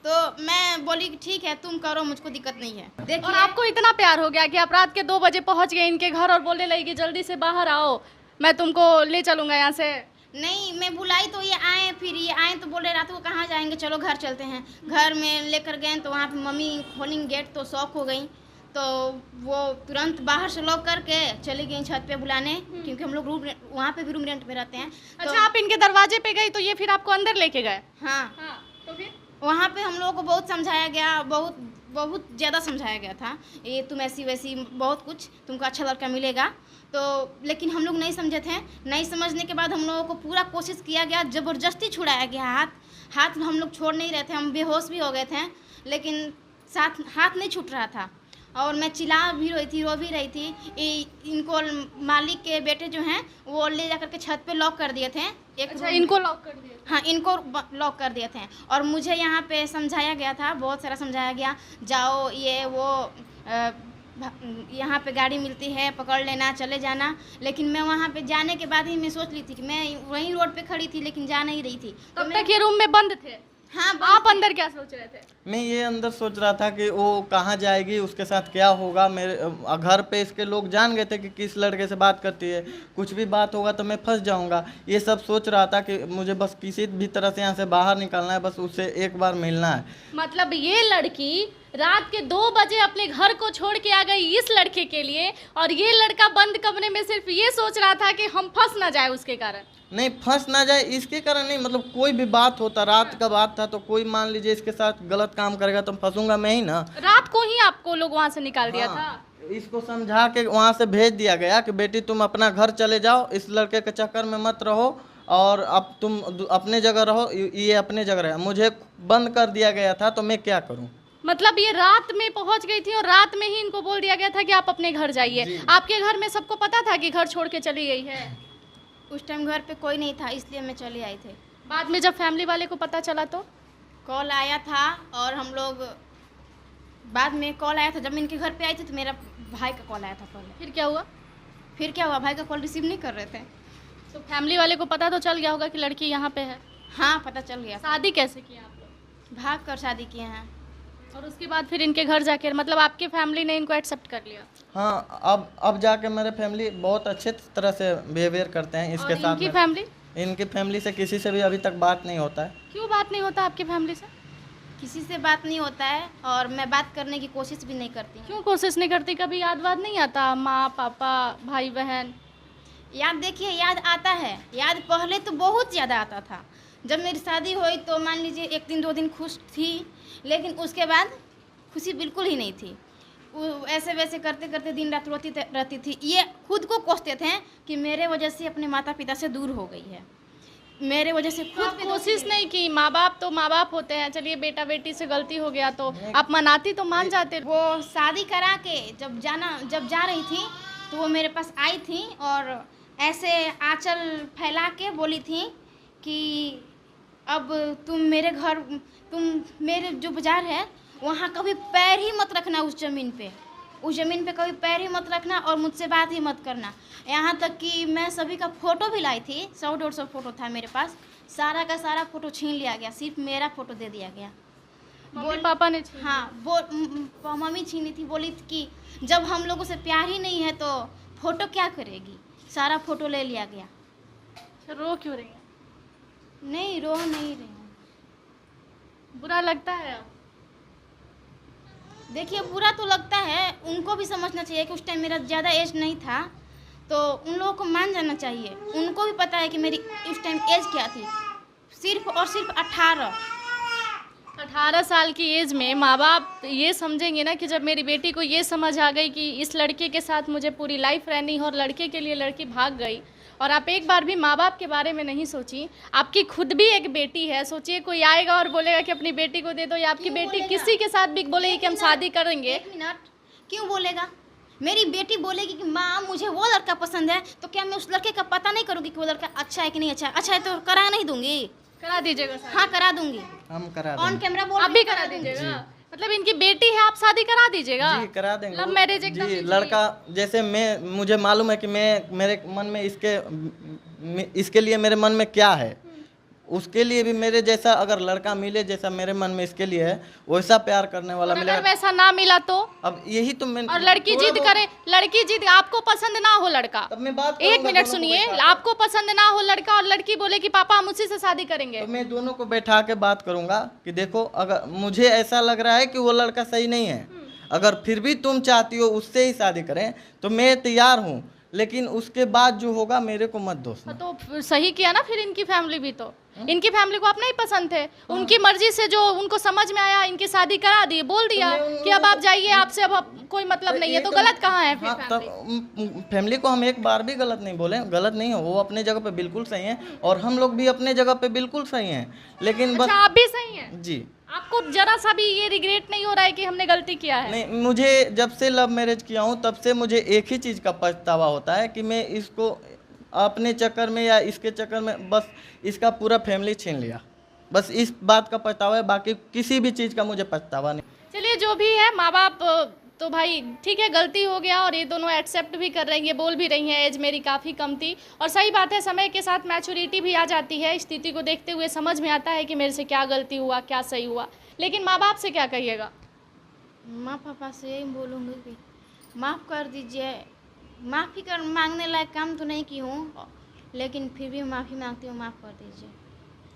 तो मैं बोली कि ठीक है तुम करो, मुझको दिक्कत नहीं है। और देखिए आपको इतना प्यार हो गया कि आप रात के 2 बजे पहुंच गए इनके घर और बोलने लगी कि जल्दी से बाहर आओ, मैं तुमको ले चलूंगा यहाँ से। नहीं, मैं बुलाई तो ये आए, फिर ये आए तो बोले रात को कहाँ जाएंगे, चलो घर चलते हैं। घर में लेकर गए तो वहाँ पे मम्मी खोलेंगे गेट तो शॉक हो गई, तो वो तुरंत बाहर से लॉक करके चली गई छत पे बुलाने, क्योंकि हम लोग रूम वहाँ पे भी रूम रेंट पे रहते हैं। अच्छा, आप इनके दरवाजे पे गई तो ये फिर आपको अंदर लेके गए? हाँ, तो फिर वहाँ पे हम लोगों को बहुत समझाया गया, बहुत बहुत ज़्यादा समझाया गया था, ये तुम ऐसी वैसी बहुत कुछ, तुमको अच्छा लड़का मिलेगा। तो लेकिन हम लोग नहीं समझे थे। नहीं समझने के बाद हम लोगों को पूरा कोशिश किया गया, ज़बरदस्ती छुड़ाया गया हाथ हम लोग छोड़ नहीं रहे थे, हम बेहोश भी हो गए थे, लेकिन हाथ नहीं छूट रहा था। और मैं चिल्ला भी रही थी, रो भी रही थी। इनको मालिक के बेटे जो हैं वो ले जा करके छत पे लॉक कर दिए थे। अच्छा, इनको लॉक कर दिया? हाँ, इनको लॉक कर दिए थे। और मुझे यहाँ पे समझाया गया था, बहुत सारा समझाया गया, जाओ ये वो यहाँ पे गाड़ी मिलती है, पकड़ लेना, चले जाना। लेकिन मैं वहाँ पे जाने के बाद ही मैं सोच ली थी कि मैं वहीं रोड पे खड़ी थी, लेकिन जा नहीं रही थी। तब तक ये रूम में बंद थे? हाँ, आप अंदर क्या सोच रहे थे? मैं ये अंदर सोच रहा था कि वो कहाँ जाएगी, उसके साथ क्या होगा। मेरे घर पे इसके लोग जान गए थे कि किस लड़के से बात करती है, कुछ भी बात होगा तो मैं फंस जाऊंगा। ये सब सोच रहा था कि मुझे बस किसी भी तरह से यहाँ से बाहर निकलना है, बस उससे एक बार मिलना है। मतलब ये लड़की रात के 2 बजे अपने घर को छोड़ के आ गई इस लड़के के लिए, और ये लड़का बंद कमरे में सिर्फ ये सोच रहा था कि हम फंस ना जाए उसके कारण। नहीं, फंस ना जाए इसके कारण नहीं, मतलब कोई भी बात होता, रात का बात था, तो कोई मान लीजिए इसके साथ गलत काम करेगा तो फंसूंगा मैं ही ना। रात को ही आपको लोग वहाँ से निकाल दिया हाँ, था? इसको समझा के वहाँ से भेज दिया गया कि बेटी तुम अपना घर चले जाओ, इस लड़के के चक्कर में मत रहो, और अब तुम अपने जगह रहो, ये अपने जगह रहे। मुझे बंद कर दिया गया था, तो मैं क्या करूँ। मतलब ये रात में पहुंच गई थी और रात में ही इनको बोल दिया गया था कि आप अपने घर जाइए। आपके घर में सबको पता था कि घर छोड़ के चली गई है? उस टाइम घर पे कोई नहीं था, इसलिए मैं चली आई थी। बाद में जब फैमिली वाले को पता चला तो? कॉल आया था, और हम लोग बाद में कॉल आया था जब मैं इनके घर पे आई थी, तो मेरा भाई का कॉल आया था पहले। फिर क्या हुआ? फिर क्या हुआ, भाई का कॉल रिसीव नहीं कर रहे थे। तो फैमिली वाले को पता तो चल गया होगा कि लड़की यहाँ पे है? हाँ, पता चल गया। शादी कैसे किया आप लोग? भाग कर शादी किए हैं। और उसके बाद फिर इनके घर जाके, मतलब आपकी फैमिली ने इनको एक्सेप्ट कर लिया? हाँ, अब जाके मेरे फैमिली बहुत अच्छे तरह से बिहेवियर करते हैं इसके साथ। इनकी फैमिली? इनकी फैमिली से किसी से भी अभी तक बात नहीं होता है। क्यों बात नहीं होता आपकी फैमिली से? किसी से बात नहीं होता है, और मैं बात करने की कोशिश भी नहीं करती हूँ। क्यों कोशिश नहीं करती? कभी याद वाद नहीं आता, माँ पापा भाई बहन? याद देखिए, याद आता है, याद पहले तो बहुत ज़्यादा आता था। जब मेरी शादी हुई तो मान लीजिए 1 दिन 2 दिन खुश थी, लेकिन उसके बाद खुशी बिल्कुल ही नहीं थी। वो ऐसे वैसे करते करते दिन रात रोती रहती थी। ये खुद को कोसते थे कि मेरे वजह से अपने माता पिता से दूर हो गई है, मेरे वजह से खुद आप कोशिश नहीं की? माँ बाप तो माँ बाप होते हैं, चलिए बेटा बेटी से गलती हो गया तो आप मनाती तो मान जाते। वो शादी करा के जब जा रही थी तो वो मेरे पास आई थी, और ऐसे आंचल फैला के बोली थी कि अब तुम मेरे जो बाजार है वहाँ कभी पैर ही मत रखना, उस ज़मीन पे कभी पैर ही मत रखना, और मुझसे बात ही मत करना। यहाँ तक कि मैं सभी का फ़ोटो भी लाई थी, 100-150 फ़ोटो था मेरे पास, सारा का सारा फ़ोटो छीन लिया गया, सिर्फ मेरा फ़ोटो दे दिया गया। मम्मी पापा ने छीन? हाँ, मम्मी छीनी थी, बोली थी कि जब हम लोगों से प्यार ही नहीं है तो फ़ोटो क्या करेगी, सारा फ़ोटो ले लिया गया। रो क्यों रही है? नहीं, रो नहीं रही हूँ। बुरा लगता है? अब देखिए, बुरा तो लगता है, उनको भी समझना चाहिए कि उस टाइम मेरा ज़्यादा एज नहीं था, तो उन लोगों को मान जाना चाहिए। उनको भी पता है कि मेरी उस टाइम एज क्या थी, सिर्फ और सिर्फ 18 साल की एज में माँ बाप ये समझेंगे ना कि जब मेरी बेटी को ये समझ आ गई कि इस लड़के के साथ मुझे पूरी लाइफ रहनी है और लड़के के लिए लड़की भाग गई, और आप एक बार भी माँ बाप के बारे में नहीं सोची। आपकी खुद भी एक बेटी है, सोचिए कोई आएगा और बोलेगा कि अपनी बेटी को दे दो, या आपकी बेटी किसी के साथ भी बोलेगी कि हम शादी करेंगे। 1 मिनट, क्यों बोलेगा? मेरी बेटी बोलेगी कि माँ मुझे वो लड़का पसंद है, तो क्या मैं उस लड़के का पता नहीं करूँगी कि वो लड़का अच्छा है कि नहीं अच्छा है? अच्छा है तो करा नहीं दूंगी? करा दीजिएगा? हाँ, करा दूंगी, हम करा ऑन देंगे। कैमरा बोल आप भी करा दीजिएगा? मतलब इनकी बेटी है, आप शादी करा दीजिएगा? जी, करा देंगे। लव मैरिज एकदम जी, नहीं लड़का जैसे मुझे मालूम है कि मेरे मन में इसके लिए मेरे मन में क्या है, उसके लिए भी मेरे जैसा अगर लड़का मिले जैसा मेरे मन में इसके लिए है वैसा प्यार करने वाला और मिलेगा। अगर वैसा ना मिला तो? अब यही तो मैं और लड़की थोड़ा जिद बहुत- करे, लड़की जिद, आपको पसंद ना हो लड़का, तब मैं बात एक करूंगा मिनट दोनों को सुनिए, बैठा के। आपको पसंद ना हो लड़का और लड़की बोले कि पापा हम उसी से शादी करेंगे, तो मैं दोनों को बैठा के बात करूंगा कि देखो अगर मुझे ऐसा लग रहा है कि वो लड़का सही नहीं है, अगर फिर भी तुम चाहती हो उससे ही शादी करें तो मैं तैयार हूँ, लेकिन उसके बाद जो होगा मेरे को मत दोषना। तो सही किया ना फिर इनकी फैमिली भी, तो इनकी फैमिली को आप नहीं पसंद थे, उनकी मर्जी से जो उनको समझ में आया इनकी शादी करा दी, बोल दिया कि अब आप जाइए, आपसे अब कोई मतलब नहीं है, तो गलत कहाँ है फिर हाँ, फैमिली? तब फैमिली को हम एक बार भी गलत नहीं बोले, गलत नहीं है, वो अपने जगह पे बिल्कुल सही है और हम लोग भी अपने जगह पे बिल्कुल सही हैं, लेकिन बस अच्छा आप भी सही हैं? जी आपको जरा सा भी ये रिग्रेट नहीं हो रहा है कि हमने गलती किया है? नहीं, मुझे जब से लव मैरिज किया हूँ तब से मुझे एक ही चीज़ का पछतावा होता है कि मैं इसको अपने चक्कर में या इसके चक्कर में बस इसका पूरा फैमिली छीन लिया, बस इस बात का पछतावा है, बाकी किसी भी चीज़ का मुझे पछतावा नहीं। चलिए जो भी है, माँ बाप तो भाई ठीक है गलती हो गया और ये दोनों एक्सेप्ट भी कर रही हैं, ये बोल भी रही हैं एज मेरी काफ़ी कम थी, और सही बात है समय के साथ मैच्योरिटी भी आ जाती है, स्थिति को देखते हुए समझ में आता है कि मेरे से क्या गलती हुआ क्या सही हुआ। लेकिन माँ बाप से क्या कहिएगा? माँ पापा से यही बोलूँगी कि माफ़ कर दीजिए, माफ़ी कर मांगने लायक काम तो नहीं की हूँ, लेकिन फिर भी माफ़ी मांगती हूँ, माफ़ कर दीजिए।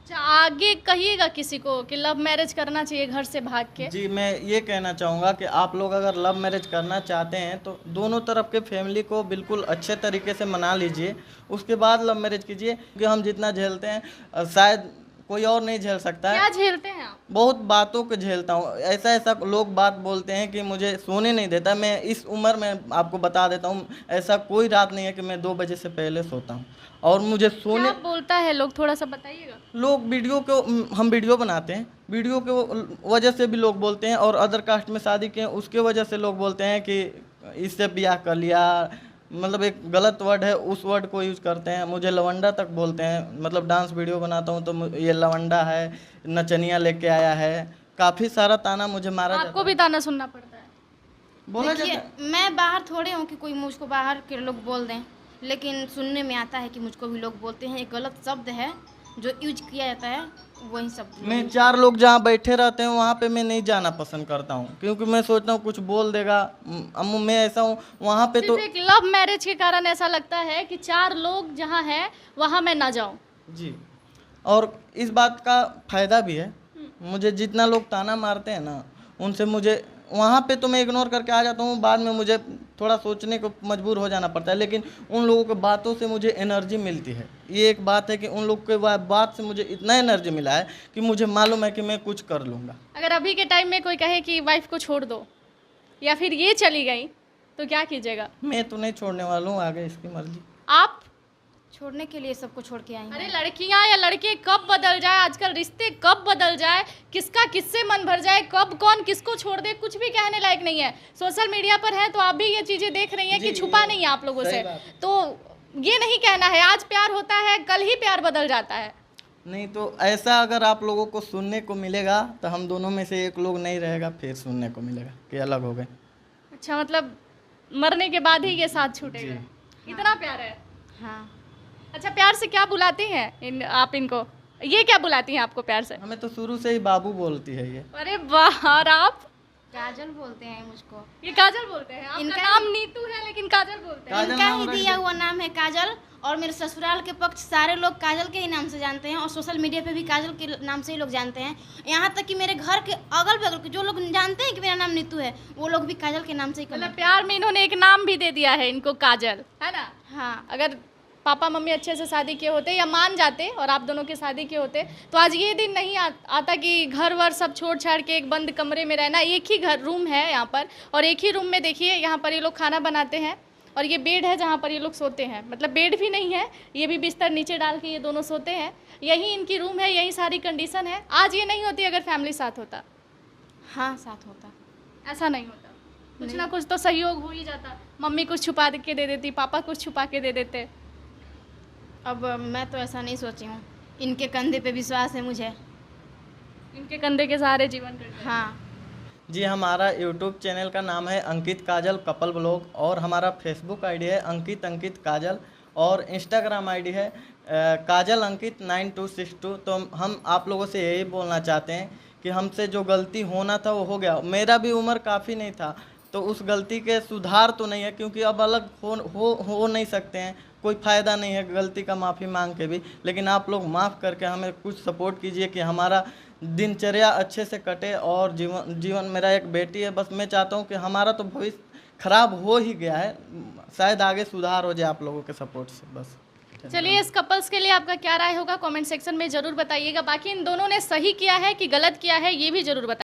अच्छा आगे कहिएगा किसी को कि लव मैरिज करना चाहिए घर से भाग के? जी मैं ये कहना चाहूँगा कि आप लोग अगर लव मैरिज करना चाहते हैं तो दोनों तरफ के फैमिली को बिल्कुल अच्छे तरीके से मना लीजिए, उसके बाद लव मैरिज कीजिए, क्योंकि हम जितना झेलते हैं शायद कोई और नहीं झेल सकता है। क्या झेलते हैं आप? बहुत बातों को झेलता हूँ, ऐसा ऐसा लोग बात बोलते हैं कि मुझे सोने नहीं देता। मैं इस उम्र में आपको बता देता हूँ, ऐसा कोई रात नहीं है कि मैं 2 बजे से पहले सोता हूँ और मुझे सोने। क्या बोलता है लोग, थोड़ा सा बताइएगा। लोग वीडियो को, हम वीडियो बनाते हैं, वीडियो के वजह से भी लोग बोलते हैं, और अदर कास्ट में शादी किए उसके वजह से लोग बोलते हैं कि इससे ब्याह कर लिया, मतलब एक गलत वर्ड है उस वर्ड को यूज करते हैं, मुझे लवंडा तक बोलते हैं, मतलब डांस वीडियो बनाता हूँ तो ये लवंडा है, नचनिया लेके आया है, काफ़ी सारा ताना मुझे मारा जाता आपको भी ताना सुनना पड़ता है? बोला देखिए जाता है। मैं बाहर थोड़े हूँ कि कोई मुझको बाहर के लोग बोल दें, लेकिन सुनने में आता है कि मुझको भी लोग बोलते हैं, एक गलत शब्द है जो यूज किया जाता है, वही शब्द। मैं 4 लोग जहाँ बैठे रहते हैं वहाँ पे मैं नहीं जाना पसंद करता हूँ, क्योंकि मैं सोचता हूँ कुछ बोल देगा, अम्मू मैं ऐसा हूँ वहाँ पे तो। सिर्फ एक लव मैरिज के कारण ऐसा लगता है कि 4 लोग जहाँ हैं वहाँ मैं ना जाऊँ। जी, और इस बात का फायदा भी है, मुझे जितना लोग ताना मारते हैं ना उनसे मुझे वहाँ पे तो मैं इग्नोर करके आ जाता हूँ, बाद में मुझे थोड़ा सोचने को मजबूर हो जाना पड़ता है, लेकिन उन लोगों की बातों से मुझे एनर्जी मिलती है। ये एक बात है कि उन लोग के बात से मुझे इतना एनर्जी मिला है कि मुझे मालूम है कि मैं कुछ कर लूँगा। अगर अभी के टाइम में कोई कहे कि वाइफ को छोड़ दो या फिर ये चली गई तो क्या कीजिएगा? मैं तो नहीं छोड़ने वाला हूँ, आगे इसकी मर्जी। आप? छोड़ने के लिए सबको छोड़ के आएंगे। अरे लड़कियां या लड़के कब बदल जाए, आजकल रिश्ते कब बदल जाए, किसका किससे मन भर जाए, कब कौन किसको छोड़ दे, कुछ भी कहने लायक नहीं है। सोशल मीडिया पर है तो आप भी ये चीज़ें देख रही हैं कि छुपा नहीं है आप लोगों से, तो ये नहीं कहना है आज प्यार होता है कल ही प्यार बदल जाता है। नहीं तो ऐसा अगर आप लोगों को सुनने को मिलेगा तो हम दोनों में से एक लोग नहीं रहेगा, फिर सुनने को मिलेगा कि अलग हो गए। अच्छा मतलब मरने के बाद ही ये साथ छूटेगा, इतना प्यार है? हाँ। अच्छा प्यार से क्या बुलाती हैं आप इनको, ये क्या बुलाती हैं आपको प्यार से? हमें तो शुरू से ही बाबू बोलती है ये। अरे वाह, और आप? काजल बोलते हैं मुझको। ये काजल बोलते हैं? आपका इनका नाम नीतू है लेकिन काजल बोलते हैं। काजल इनका नाम ही रख दिया दो। हुआ नाम है काजल, और मेरे ससुराल के पक्ष सारे लोग काजल के ही नाम से जानते हैं, और सोशल मीडिया पे भी काजल के नाम से ही लोग जानते हैं। यहाँ तक कि मेरे घर के अगल बगल के जो लोग जानते हैं कि मेरा नाम नीतू है, वो लोग भी काजल के नाम से ही मतलब प्यार में इन्होंने एक नाम भी दे दिया है इनको, काजल, है ना? हाँ। अगर पापा मम्मी अच्छे से शादी किए होते या मान जाते और आप दोनों के शादी किए होते तो आज ये दिन नहीं आता कि घर वर सब छोड़ छाड़ के एक बंद कमरे में रहना। एक ही घर रूम है यहाँ पर, और एक ही रूम में देखिए यहाँ पर ये लोग खाना बनाते हैं, और ये बेड है जहाँ पर ये लोग सोते हैं, मतलब बेड भी नहीं है, ये भी बिस्तर नीचे डाल के ये दोनों सोते हैं, यही इनकी रूम है, यही सारी कंडीशन है। आज ये नहीं होती अगर फैमिली साथ होता? हाँ साथ होता। ऐसा नहीं होता, कुछ ना कुछ तो सहयोग हो ही जाता। मम्मी कुछ छुपा के दे देती, पापा कुछ छुपा के दे देते। अब मैं तो ऐसा नहीं सोची हूँ, इनके कंधे पे विश्वास है मुझे। इनके कंधे के सहारे जीवन करते। हाँ। जी हमारा यूट्यूब चैनल का नाम है अंकित काजल कपल ब्लॉग, और हमारा फेसबुक आईडी है अंकित काजल, और इंस्टाग्राम आईडी है काजल अंकित 9262। तो हम आप लोगों से यही बोलना चाहते हैं कि हमसे जो गलती होना था वो हो गया। मेरा भी उम्र काफ़ी नहीं था, तो उस गलती के सुधार तो नहीं है, क्योंकि अब अलग हो नहीं सकते हैं, कोई फ़ायदा नहीं है गलती का माफ़ी मांग के भी। लेकिन आप लोग माफ़ करके हमें कुछ सपोर्ट कीजिए कि हमारा दिनचर्या अच्छे से कटे और जीवन मेरा एक बेटी है, बस मैं चाहता हूँ कि हमारा तो भविष्य खराब हो ही गया है, शायद आगे सुधार हो जाए आप लोगों के सपोर्ट से बस। चलिए, इस कपल्स के लिए आपका क्या राय होगा कमेंट सेक्शन में ज़रूर बताइएगा। बाकी इन दोनों ने सही किया है कि गलत किया है ये भी ज़रूर बताइए।